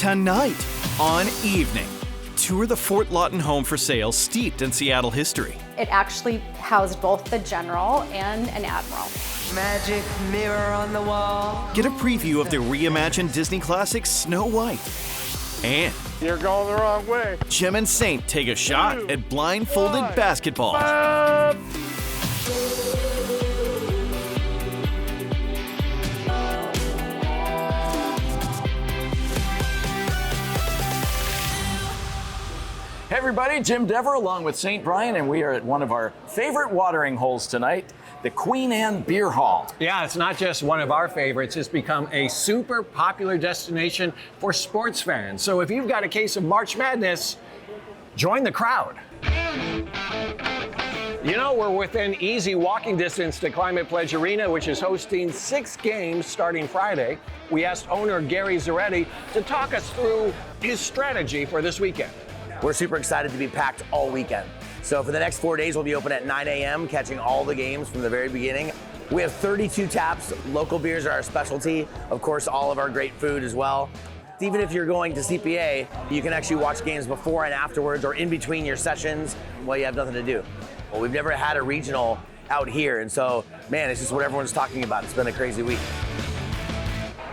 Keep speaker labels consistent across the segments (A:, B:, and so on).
A: Tonight on Evening, tour the Fort Lawton home for sale steeped in Seattle history.
B: It actually housed both the general and an admiral.
C: Magic mirror on the wall.
A: Get a preview of the reimagined Disney classic Snow White. And
D: you're going the wrong way.
A: Jim and Saint take a shot at blindfolded basketball.
E: Hey everybody, Jim Dever along with St. Brian, and we are at one of our favorite watering holes tonight, the Queen Anne Beer Hall.
F: Yeah, it's not just one of our favorites, it's become a super popular destination for sports fans. So if you've got a case of March Madness, join the crowd. You know, we're within easy walking distance to Climate Pledge Arena, which is hosting 6 games starting Friday. We asked owner Gary Zaretti to talk us through his strategy for this weekend.
G: We're super excited to be packed all weekend. So for the next 4 days, we'll be open at 9 a.m., catching all the games from the very beginning. We have 32 taps. Local beers are our specialty. Of course, all of our great food as well. Even if you're going to CPA, you can actually watch games before and afterwards or in between your sessions while you have nothing to do. Well, we've never had a regional out here, and so, man, it's just what everyone's talking about. It's been a crazy week.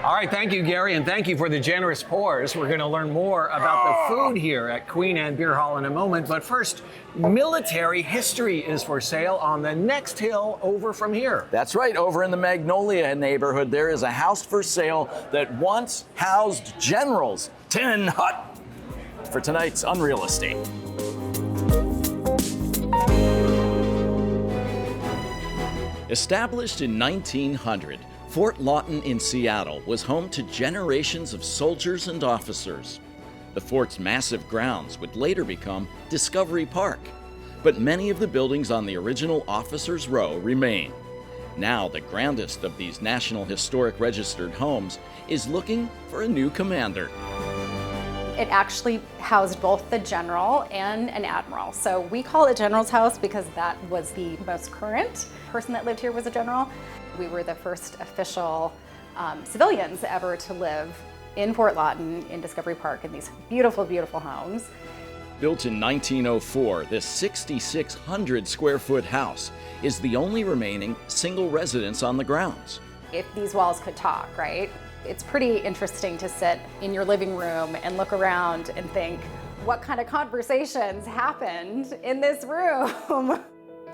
F: All right, thank you, Gary, and thank you for the generous pours. We're going to learn more about the food here at Queen Anne Beer Hall in a moment. But first, military history is for sale on the next hill over from here.
E: That's right, over in the Magnolia neighborhood, there is a house for sale that once housed generals. Tin Hut for tonight's Unreal Estate. Established in 1900, Fort Lawton in Seattle was home to generations of soldiers and officers. The fort's massive grounds would later become Discovery Park, but many of the buildings on the original Officers' Row remain. Now, the grandest of these National Historic Registered homes is looking for a new commander.
B: It actually housed both the general and an admiral. So we call it General's House because that was the most current person that lived here was a general. We were the first official civilians ever to live in Fort Lawton in Discovery Park in these beautiful, beautiful homes.
E: Built in 1904, this 6,600 square foot house is the only remaining single residence on the grounds.
B: If these walls could talk, right? It's pretty interesting to sit in your living room and look around and think, what kind of conversations happened in this room?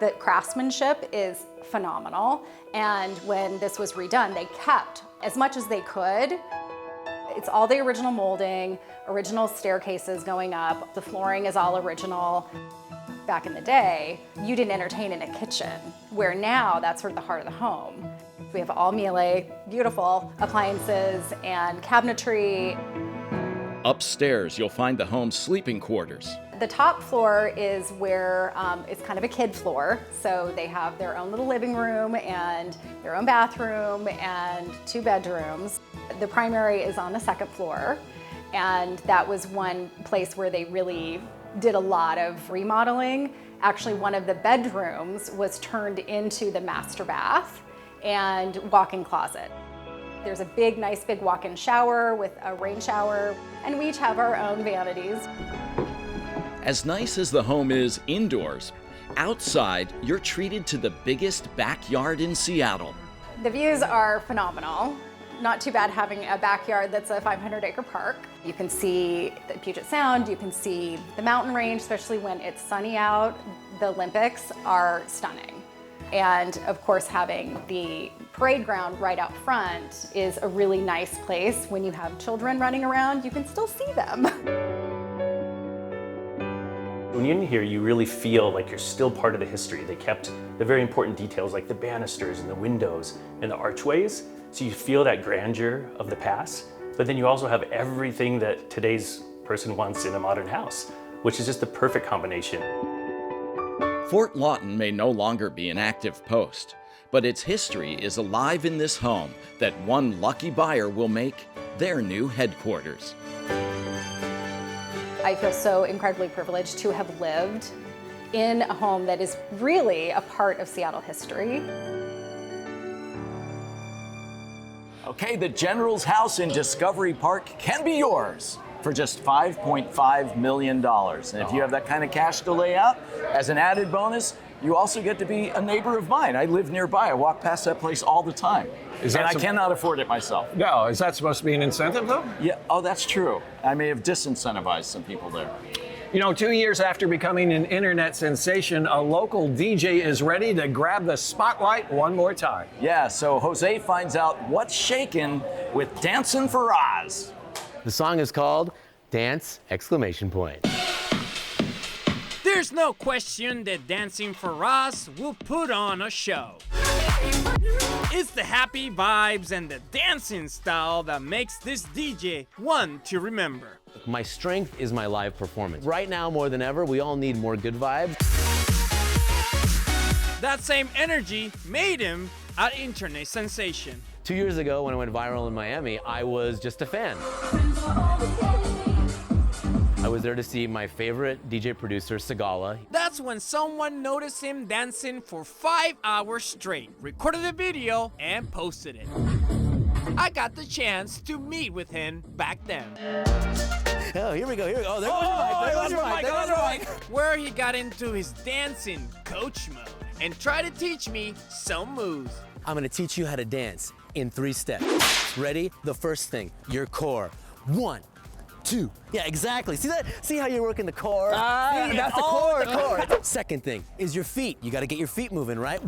B: The craftsmanship is phenomenal, and when this was redone, they kept as much as they could. It's all the original molding, original staircases going up, the flooring is all original. Back in the day, you didn't entertain in a kitchen, where now that's sort of the heart of the home. We have all Miele, beautiful appliances and cabinetry.
E: Upstairs, you'll find the home's sleeping quarters.
B: The top floor is where it's kind of a kid floor. So they have their own little living room and their own bathroom and 2 bedrooms. The primary is on the 2nd floor. And that was one place where they really did a lot of remodeling. Actually, one of the bedrooms was turned into the master bath and walk-in closet. There's a big, nice big walk-in shower with a rain shower, and we each have our own vanities.
E: As nice as the home is indoors, outside you're treated to the biggest backyard in Seattle.
B: The views are phenomenal. Not too bad having a backyard that's a 500-acre park. You can see the Puget Sound, you can see the mountain range, especially when it's sunny out. The Olympics are stunning. And of course, having the parade ground right out front is a really nice place. When you have children running around, you can still see them.
H: When you're in here, you really feel like you're still part of the history. They kept the very important details like the banisters and the windows and the archways, so you feel that grandeur of the past, but then you also have everything that today's person wants in a modern house, which is just the perfect combination.
E: Fort Lawton may no longer be an active post, but its history is alive in this home that one lucky buyer will make their new headquarters.
B: I feel so incredibly privileged to have lived in a home that is really a part of Seattle history.
E: Okay, the General's House in Discovery Park can be yours. for just $5.5 million. And if you have that kind of cash to lay out, as an added bonus, you also get to be a neighbor of mine. I live nearby. I walk past that place all the time. And I cannot afford it myself.
F: No, is that supposed to be an incentive, though?
E: Yeah, oh, that's true. I may have disincentivized some people there.
F: You know, 2 years after becoming an internet sensation, a local DJ is ready to grab the spotlight one more time.
E: Yeah, so Jose finds out what's shaking with Dancin' FaraZ.
D: The song is called Dance!
I: There's no question that Dancing FaraZ will put on a show. It's the happy vibes and the dancing style that makes this DJ one to remember.
D: My strength is my live performance. Right now, more than ever, we all need more good vibes.
I: That same energy made him an internet sensation.
D: 2 years ago, when I went viral in Miami, I was just a fan. I was there to see my favorite DJ producer, Segala.
I: That's when someone noticed him dancing for 5 hours straight, recorded a video, and posted it. I got the chance to meet with him back then.
D: Oh, here we go. Oh, there goes your mic.
I: Where he got into his dancing coach mode and tried to teach me some moves.
D: I'm gonna teach you how to dance in 3 steps. Ready? The first thing, your core. 1, 2. Yeah, exactly. See that? See how you're working the core?
G: That's the core.
D: The core. Second thing is your feet. You gotta get your feet moving, right?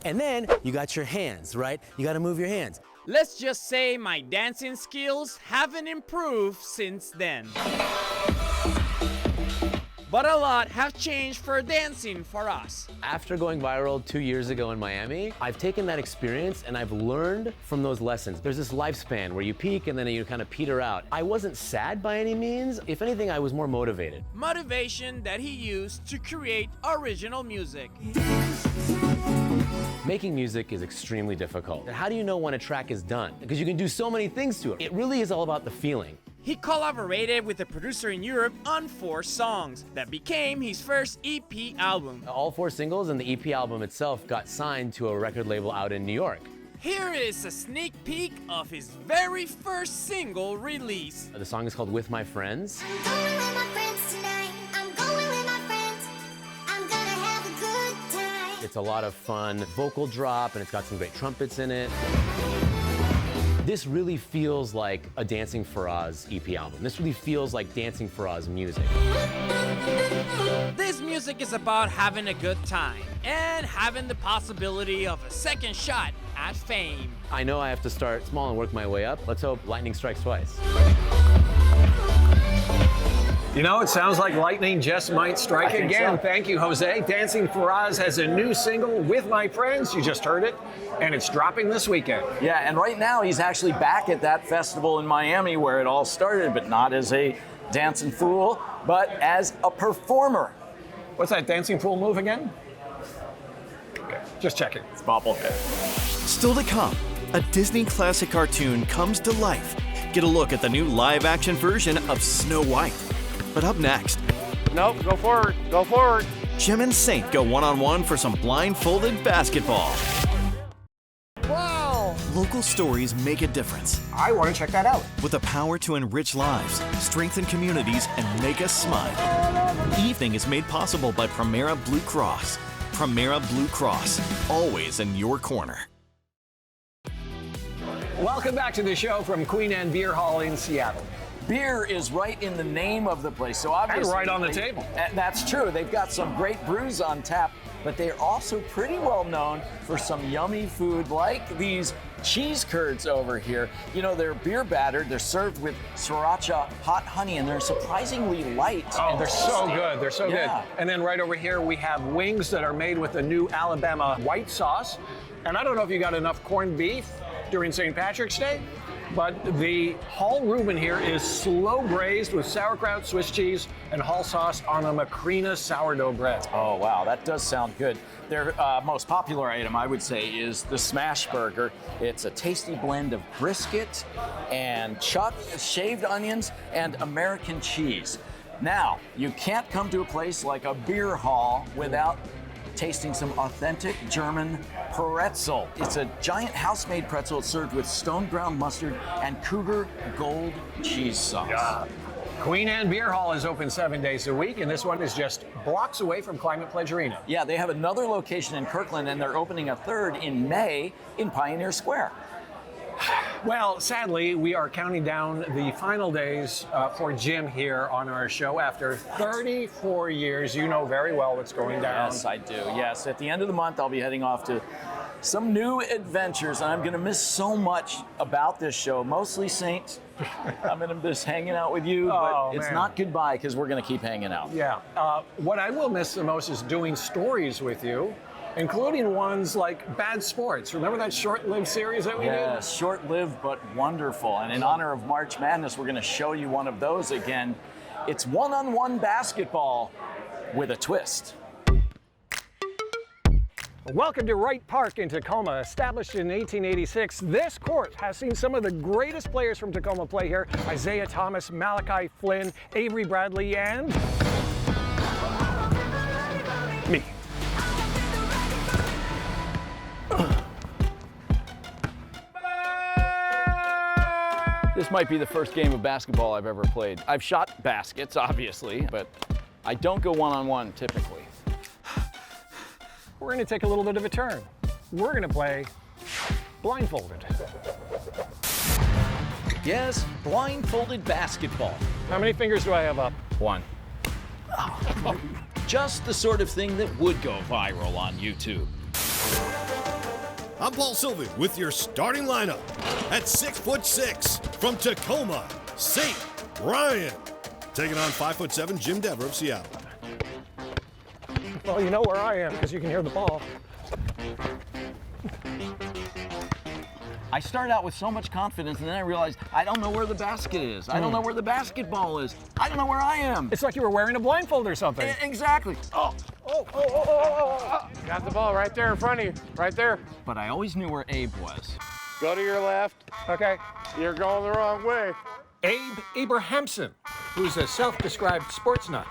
D: And then you got your hands, right? You gotta move your hands.
I: Let's just say my dancing skills haven't improved since then. But a lot have changed for Dancing FaraZ.
D: After going viral 2 years ago in Miami, I've taken that experience and I've learned from those lessons. There's this lifespan where you peak and then you kind of peter out. I wasn't sad by any means. If anything, I was more motivated.
I: Motivation that he used to create original music.
D: Making music is extremely difficult. How do you know when a track is done? Because you can do so many things to it. It really is all about the feeling.
I: He collaborated with a producer in Europe on 4 songs that became his first EP album.
D: All 4 singles and the EP album itself got signed to a record label out in New York.
I: Here is a sneak peek of his very first single release.
D: The song is called With My Friends.
J: I'm going with my friends tonight. I'm going with my friends. I'm gonna have a good time.
D: It's a lot of fun vocal drop and it's got some great trumpets in it. This really feels like a Dancing FaraZ EP album. This really feels like Dancing FaraZ music.
I: This music is about having a good time and having the possibility of a second shot at fame.
D: I know I have to start small and work my way up. Let's hope lightning strikes twice.
F: You know, it sounds like lightning just might strike again.
E: So.
F: Thank you, Jose. Dancing FaraZ has a new single, With My Friends. You just heard it, and it's dropping this weekend.
E: Yeah, and right now he's actually back at that festival in Miami where it all started, but not as a dancing fool, but as a performer.
F: What's that dancing fool move again? Okay, just checking.
E: It's bobblehead.
A: Still to come, a Disney classic cartoon comes to life. Get a look at the new live-action version of Snow White. But up next,
K: nope, go forward, go forward.
A: Jim and Saint go one-on-one for some blindfolded basketball.
I: Wow!
A: Local stories make a difference.
F: I want to check that out.
A: With the power to enrich lives, strengthen communities, and make us smile. Evening is made possible by Primera Blue Cross. Primera Blue Cross, always in your corner.
F: Welcome back to the show from Queen Anne Beer Hall in Seattle.
E: Beer is right in the name of the place, so obviously...
F: And right on the table.
E: That's true. They've got some great brews on tap, but they're also pretty well known for some yummy food like these cheese curds over here. You know, they're beer battered, they're served with sriracha hot honey, and they're surprisingly light.
F: Oh, they're so good. They're so good. And then right over here, we have wings that are made with the new Alabama white sauce. And I don't know if you got enough corned beef during St. Patrick's Day, but the Hall Reuben here is slow braised with sauerkraut, Swiss cheese, and Hall sauce on a Macrina sourdough bread.
E: Oh, wow, that does sound good. Their most popular item, I would say, is the Smash Burger. It's a tasty blend of brisket and chuck, shaved onions, and American cheese. Now, you can't come to a place like a beer hall without tasting some authentic German pretzel. It's a giant house-made pretzel served with stone-ground mustard and Cougar Gold cheese sauce.
F: Yeah. Queen Anne Beer Hall is open 7 days a week, and this one is just blocks away from Climate Pledge Arena.
E: Yeah, they have another location in Kirkland, and they're opening a third in May in Pioneer Square.
F: Well, sadly, we are counting down the final days for Jim here on our show after 34 years. You know very well what's going down.
E: Yes, I do. Yes, at the end of the month, I'll be heading off to some new adventures, and I'm going to miss so much about this show, mostly Saint. I'm going to miss hanging out with you, but it's not goodbye because we're going to keep hanging out.
F: Yeah. What I will miss the most is doing stories with you, including ones like Bad Sports. Remember that short-lived series that we did?
E: Yeah, short-lived but wonderful. And in honor of March Madness, we're going to show you one of those again. It's one-on-one basketball with a twist.
F: Welcome to Wright Park in Tacoma. Established in 1886, this court has seen some of the greatest players from Tacoma play here. Isaiah Thomas, Malachi Flynn, Avery Bradley, and me.
E: This might be the first game of basketball I've ever played. I've shot baskets, obviously, but I don't go one-on-one typically.
F: We're going to take a little bit of a turn. We're going to play blindfolded.
E: Yes, blindfolded basketball.
F: How many fingers do I have up?
E: One. Just the sort of thing that would go viral on YouTube.
L: I'm Paul Sylvie with your starting lineup. At 6'6" from Tacoma, St. Brian. Taking on 5'7" Jim Dever of Seattle.
F: Well, you know where I am because you can hear the ball.
E: I started out with so much confidence, and then I realized I don't know where the basket is. I don't know where the basketball is. I don't know where I am.
F: It's like you were wearing a blindfold or something.
E: Exactly.
K: Got the ball right there in front of you, right there.
E: But I always knew where Abe was.
K: Go to your left.
F: Okay.
K: You're going the wrong way.
F: Abe Abrahamson, who's a self-described sports nut.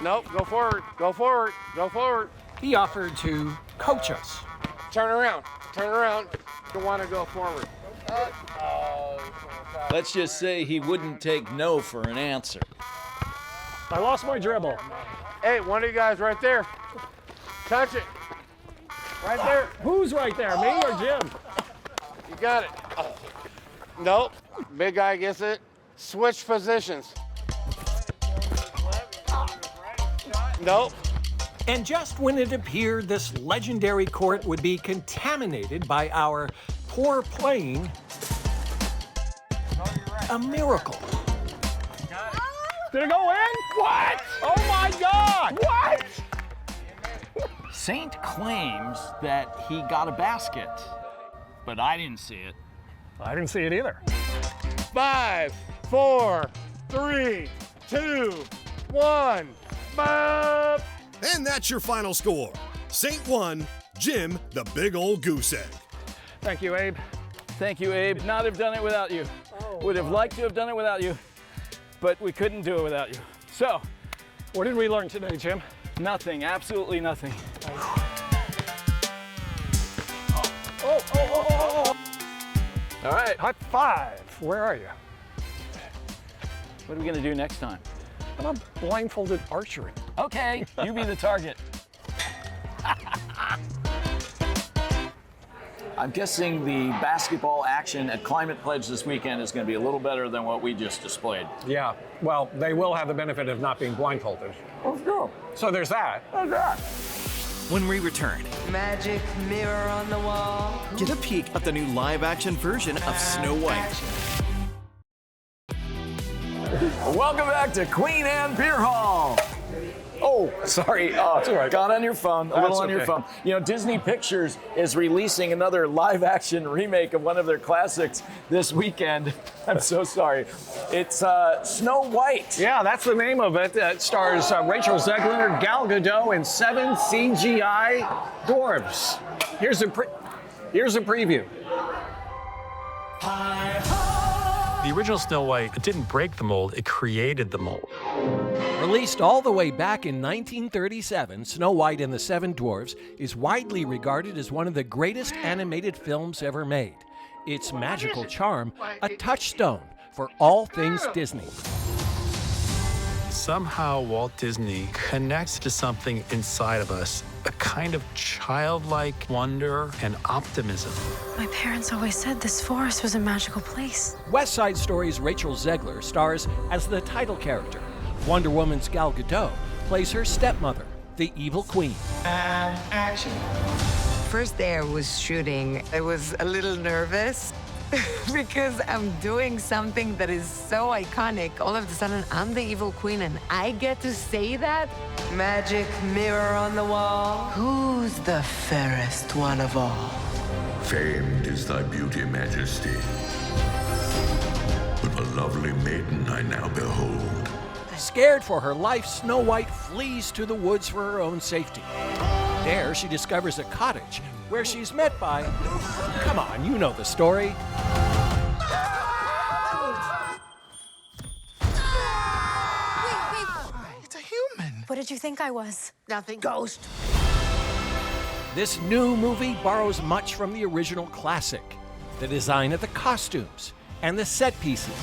K: Nope, go forward, go forward, go forward.
F: He offered to coach us.
K: Turn around, turn around. You want to go forward.
E: Let's just say he wouldn't take no for an answer.
F: I lost my dribble.
K: Hey, one of you guys right there. Touch it. Right there.
F: Who's right there, me or Jim?
K: You got it. Nope, big guy gets it. Switch positions. Nope.
F: And just when it appeared this legendary court would be contaminated by our poor playing, a miracle. Did it go in? What? Oh my God! What?
E: Saint claims that he got a basket, but I didn't see it.
F: I didn't see it either.
K: 5, 4, 3, 2, 1. Bop.
L: And that's your final score. Saint 1, Jim the big old goose egg.
F: Thank you, Abe.
E: Thank you, Abe. Not have done it without you. Would have liked to have done it without you, but we couldn't do it without you. So,
F: what did we learn today, Jim?
E: Nothing, absolutely nothing. All right.
F: High five. Where are you?
E: What are we gonna do next time?
F: I'm on blindfolded archery.
E: Okay, you be the target. I'm guessing the basketball action at Climate Pledge this weekend is going to be a little better than what we just displayed.
F: Yeah, well, they will have the benefit of not being blindfolded.
E: Oh, no.
F: So there's that.
E: How's that?
A: When we return,
C: Magic mirror on the wall.
A: get a peek at the new live-action version of Snow White.
E: Welcome back to Queen Anne Beer Hall. Oh, sorry. Oh, got on your phone. A little on your phone. You know, Disney Pictures is releasing another live-action remake of one of their classics this weekend. I'm so sorry. It's Snow White.
F: Yeah, that's the name of it. It stars Rachel Zegler, Gal Gadot, and 7 CGI dwarves. Here's a preview.
J: Hi ho!
M: The original Snow White, it didn't break the mold, it created the mold.
N: Released all the way back in 1937, Snow White and the Seven Dwarfs is widely regarded as one of the greatest animated films ever made. Its magical charm, a touchstone for all things Disney.
M: Somehow Walt Disney connects to something inside of us, a kind of childlike wonder and optimism.
O: My parents always said this forest was a magical place.
N: West Side Story's Rachel Zegler stars as the title character. Wonder Woman's Gal Gadot plays her stepmother, the Evil Queen.
C: Action.
P: First day I was shooting, I was a little nervous because I'm doing something that is so iconic. All of a sudden, I'm the Evil Queen and I get to say that?
C: Magic mirror on the wall.
P: Who's the fairest one of all?
Q: Famed is thy beauty, Majesty. But a lovely maiden I now behold.
N: Scared for her life, Snow White flees to the woods for her own safety. There, she discovers a cottage where she's met by... Come on, you know the story.
O: It's a human. What did you think I was?
P: Nothing. Ghost.
N: This new movie borrows much from the original classic. The design of the costumes and the set pieces.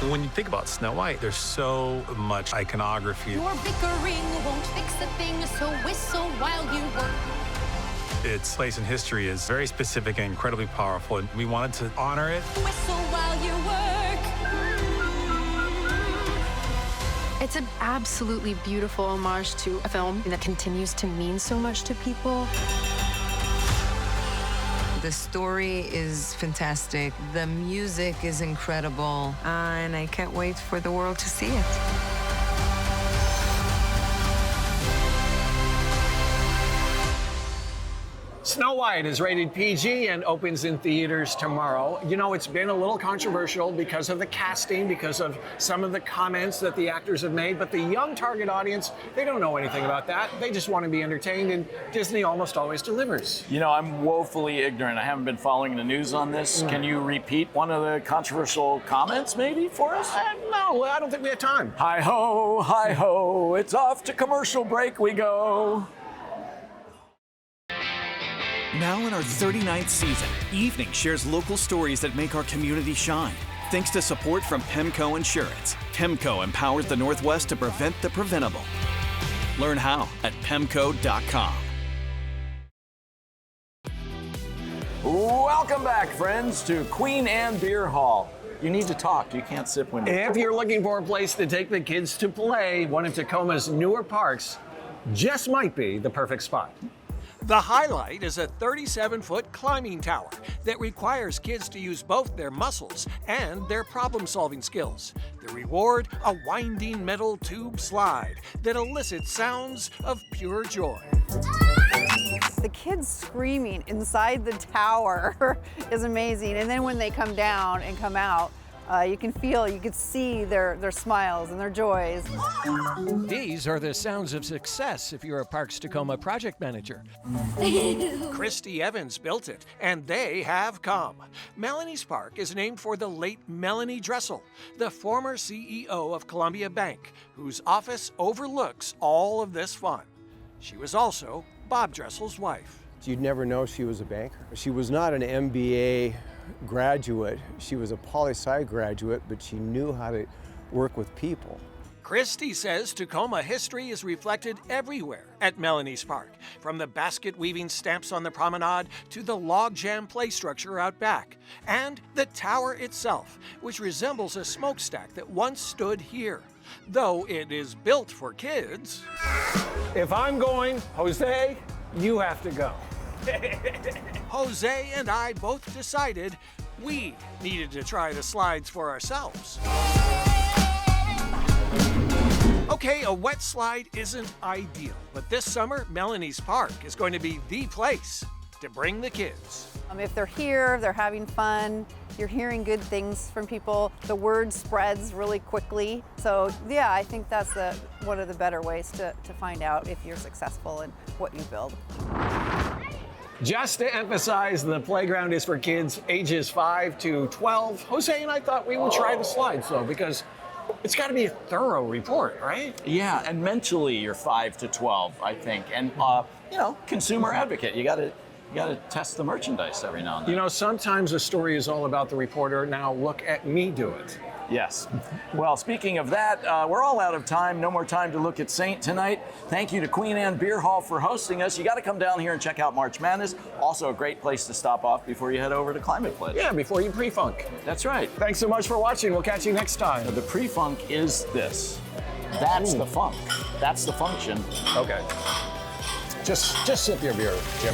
M: When you think about Snow White, there's so much iconography.
O: Your bickering won't fix a thing, so whistle while you work.
M: Its place in history is very specific and incredibly powerful, and we wanted to honor it.
O: Whistle while you work. It's an absolutely beautiful homage to a film that continues to mean so much to people.
P: The story is fantastic. The music is incredible. And I can't wait for the world to see it.
F: Snow White is rated PG and opens in theaters tomorrow. You know, it's been a little controversial because of the casting, because of some of the comments that the actors have made, but the young target audience, they don't know anything about that. They just want to be entertained, and Disney almost always delivers.
E: You know, I'm woefully ignorant. I haven't been following the news on this. Can you repeat one of the controversial comments maybe for us?
F: No, I don't think we have time.
E: Hi ho, it's off to commercial break we go.
A: Now in our 39th season, Evening shares local stories that make our community shine. Thanks to support from Pemco Insurance. Pemco empowers the Northwest to prevent the preventable. Learn how at pemco.com.
E: Welcome back, friends, to Queen Anne Beer Hall. You need to talk. You can't sip when
F: If you're looking for a place to take the kids to play, one of Tacoma's newer parks just might be the perfect spot.
N: The highlight is a 37-foot climbing tower that requires kids to use both their muscles and their problem-solving skills. The reward, a winding metal tube slide that elicits sounds of pure joy.
R: The kids screaming inside the tower is amazing. And then when they come down and come out, you can see their smiles and their joys.
N: These are the sounds of success if you're a Parks Tacoma project manager. Christy Evans built it, and they have come. Melanie's Park is named for the late Melanie Dressel, the former CEO of Columbia Bank, whose office overlooks all of this fun. She was also Bob Dressel's wife.
S: You'd never know she was a banker. She was not an MBA graduate. She was a poli-sci graduate, but she knew how to work with people.
N: Christy says Tacoma history is reflected everywhere at Melanie's Park, from the basket weaving stamps on the promenade to the logjam play structure out back, and the tower itself, which resembles a smokestack that once stood here. Though it is built for kids.
F: If I'm going, Jose, you have to go.
N: Jose and I both decided we needed to try the slides for ourselves. Okay, a wet slide isn't ideal, but this summer, Melanie's Park is going to be the place to bring the kids.
R: If they're here, they're having fun, you're hearing good things from people, the word spreads really quickly. So yeah, I think that's one of the better ways to find out if you're successful in what you build.
F: Just to emphasize, the playground is for kids ages 5 to 12. Jose and I thought we would try the slides, though, because it's got to be a thorough report, right?
E: Yeah, and mentally you're 5 to 12, I think. And, you know, consumer advocate. You got to test the merchandise every now and then.
F: You know, sometimes a story is all about the reporter. Now look at me do it.
E: Yes. Well, speaking of that, we're all out of time. No more time to look at Saint tonight. Thank you to Queen Anne Beer Hall for hosting us. You got to come down here and check out March Madness. Also a great place to stop off before you head over to Climate Pledge.
F: Yeah, before you pre-funk.
E: That's right.
F: Thanks so much for watching. We'll catch you next time.
E: The pre-funk is this. That's the funk. That's the function.
F: Okay. Just sip your beer, Jim.